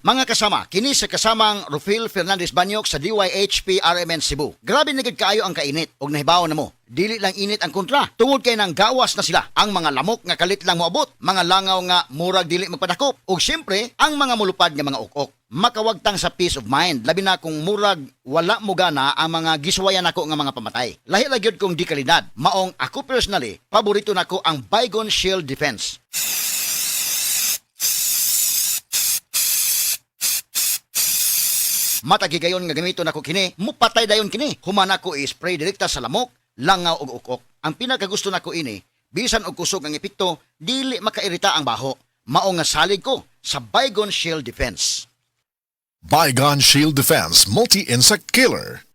Mga kasama, kini sa kasamang Rufil Fernandez Banyok sa DYHP RMN Cebu. Grabe na gid kaayo ang kainit og nahibaw na mo. Dili lang init ang kontra. Tungod kay nang gawas na sila. Ang mga lamok nga kalit lang moabot, mga langaw nga murag dili magpadakop, ug syempre ang mga mulupad nga mga ukok. Makawagtang sa peace of mind, labi na kung murag wala mo gana ang mga giswayan nako nga mga pamatay. Lahi ra gyud kong di kalidad. Maong ako personally, paborito nako ang Baygon Shield Defense. Matagigayon nga gamito nako kini, mupatay dayon kini. Humana ko i-spray direkta sa lamok, langaw ug ukok. Ang pinakagusto nako ini, bisan og kusog ang epekto, dili makairita ang baho. Mao nga salig ko sa Baygon Shield Defense. Baygon Shield Defense Multi-Insect Killer.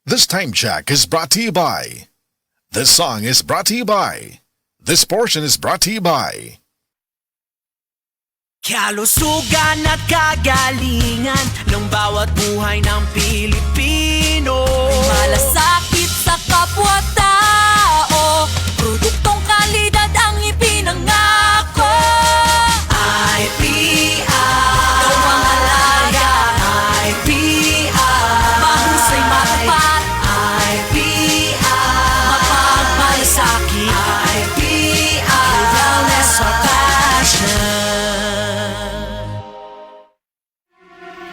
This time check is brought to you by. This song is brought to you by. This portion is brought to you by. Kalusugan at kagalingan ng bawat buhay ng Pilipino.